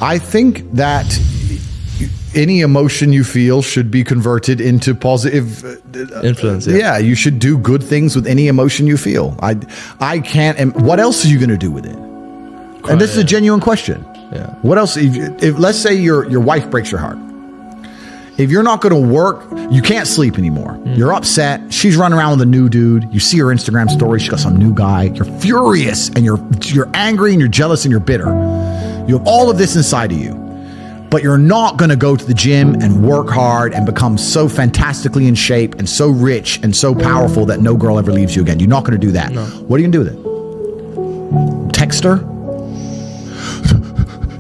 I think that any emotion you feel should be converted into positive influence. Yeah, you should do good things with any emotion you feel. I can't. And what else are you going to do with it? And this is a genuine question. Yeah. What else? If let's say your wife breaks your heart. If you're not going to work, you can't sleep anymore. You're upset. She's running around with a new dude. You see her Instagram story. She's got some new guy. You're furious and you're angry and you're jealous and you're bitter. You have all of this inside of you. But you're not going to go to the gym and work hard and become so fantastically in shape and so rich and so powerful that no girl ever leaves you again. You're not going to do that. No. What are you going to do with it? Text her?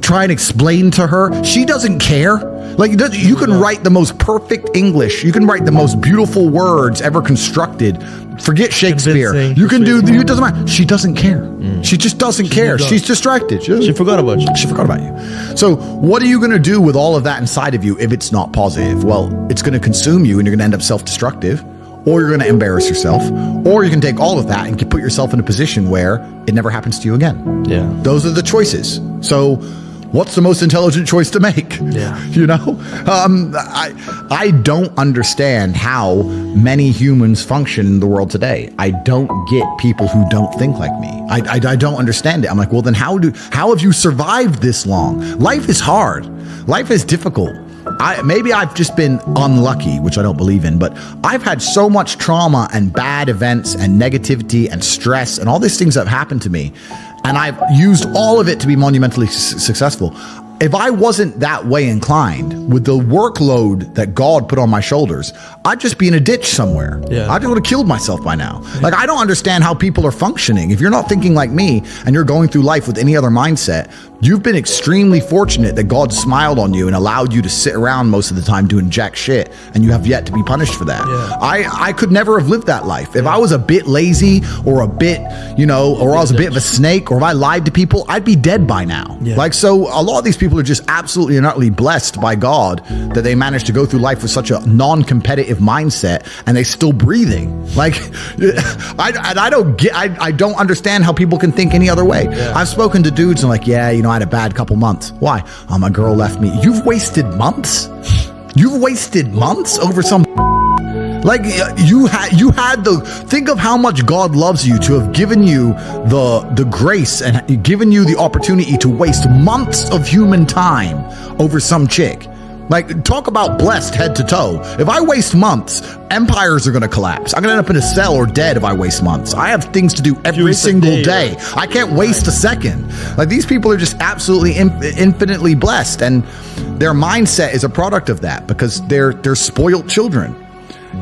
Try and explain to her? She doesn't care. Like, you can write the most perfect English. You can write the most beautiful words ever constructed. Forget Shakespeare. You can do, it doesn't matter. She doesn't care. She just doesn't care. She's distracted. She forgot about you. She forgot about you. So what are you going to do with all of that inside of you if it's not positive? Well, it's going to consume you and you're going to end up self-destructive, or you're going to embarrass yourself, or you can take all of that and put yourself in a position where it never happens to you again. Yeah. Those are the choices. So what's the most intelligent choice to make? Yeah. You know, I don't understand how many humans function in the world today. I don't get people who don't think like me. I don't understand it. I'm like, well, then how have you survived this long? Life is hard. Life is difficult. Maybe I've just been unlucky, which I don't believe in, but I've had so much trauma and bad events and negativity and stress and all these things that have happened to me. And I've used all of it to be monumentally successful. If I wasn't that way inclined with the workload that God put on my shoulders, I'd just be in a ditch somewhere. Yeah. I would have killed myself by now. Like, I don't understand how people are functioning. If you're not thinking like me and you're going through life with any other mindset, you've been extremely fortunate that God smiled on you and allowed you to sit around most of the time doing jack shit, and you have yet to be punished for that. Yeah. I could never have lived that life. If I was a bit lazy or a bit, or I was a bit of a snake, or if I lied to people, I'd be dead by now. Yeah. Like, so a lot of these people are just absolutely and utterly blessed by God that they managed to go through life with such a non-competitive mindset and they still breathing. Like, I don't understand how people can think any other way. Yeah. I've spoken to dudes and like, I had a bad couple months. Why? Oh, my girl left me. You've wasted months? You've wasted months over some... Like, you had think of how much God loves you to have given you the grace and given you the opportunity to waste months of human time over some chick. Like, talk about blessed head to toe. If I waste months, empires are going to collapse. I'm going to end up in a cell or dead if I waste months. I have things to do every single day. I can't waste a second. Like, these people are just absolutely infinitely blessed, and their mindset is a product of that because they're spoiled children.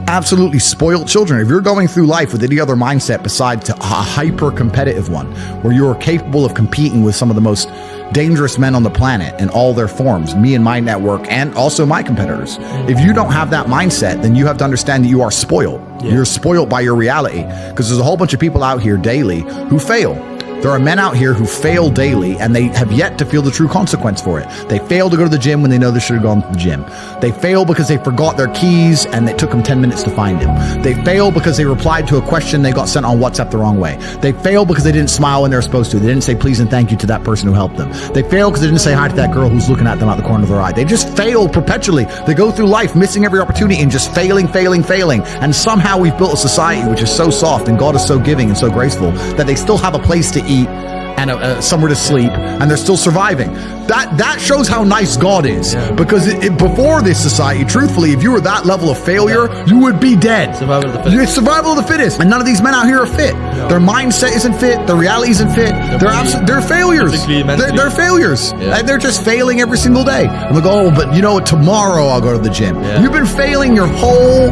Absolutely spoiled children. If you're going through life with any other mindset besides a hyper-competitive one, where you're capable of competing with some of the most dangerous men on the planet in all their forms, me and my network, and also my competitors. If you don't have that mindset, then you have to understand that you are spoiled. Yeah. You're spoiled by your reality, because there's a whole bunch of people out here daily who fail. There are men out here who fail daily and they have yet to feel the true consequence for it. They fail to go to the gym when they know they should have gone to the gym. They fail because they forgot their keys and it took them 10 minutes to find them. They fail because they replied to a question they got sent on WhatsApp the wrong way. They fail because they didn't smile when they were supposed to. They didn't say please and thank you to that person who helped them. They fail because they didn't say hi to that girl who's looking at them out the corner of their eye. They just fail perpetually. They go through life missing every opportunity and just failing. And somehow we've built a society which is so soft and God is so giving and so graceful that they still have a place to eat and somewhere to sleep, and they're still surviving. That shows how nice God is. Yeah. Because before this society, truthfully, if you were that level of failure, you would be dead. Survival of the fittest. It's survival of the fittest. And none of these men out here are fit. No. Their mindset isn't fit. Their reality isn't fit. They're failures. They're failures. Yeah. And they're just failing every single day. And they go, but tomorrow I'll go to the gym. Yeah. You've been failing your whole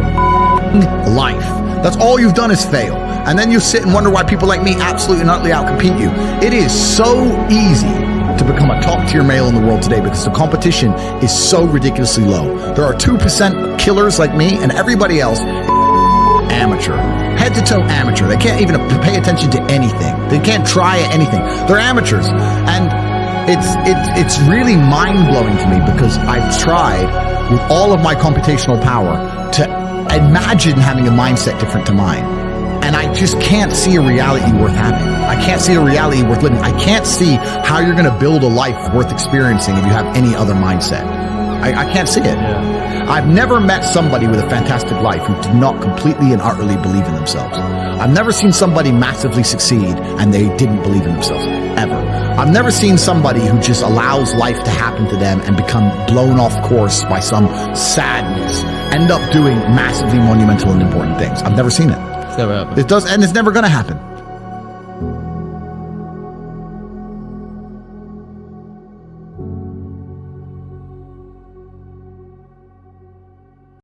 life. That's all you've done is fail. And then you sit and wonder why people like me absolutely and utterly outcompete you. It is so easy to become a top-tier male in the world today because the competition is so ridiculously low. There are 2% killers like me, and everybody else amateur. Head-to-toe amateur. They can't even pay attention to anything. They can't try at anything. They're amateurs. And it's really mind-blowing to me because I've tried with all of my computational power to imagine having a mindset different to mine. And I just can't see a reality worth having. I can't see a reality worth living. I can't see how you're going to build a life worth experiencing if you have any other mindset. I can't see it. Yeah. I've never met somebody with a fantastic life who did not completely and utterly believe in themselves. I've never seen somebody massively succeed and they didn't believe in themselves, ever. I've never seen somebody who just allows life to happen to them and become blown off course by some sadness, end up doing massively monumental and important things. I've never seen it. It's never happened. It does, and it's never going to happen.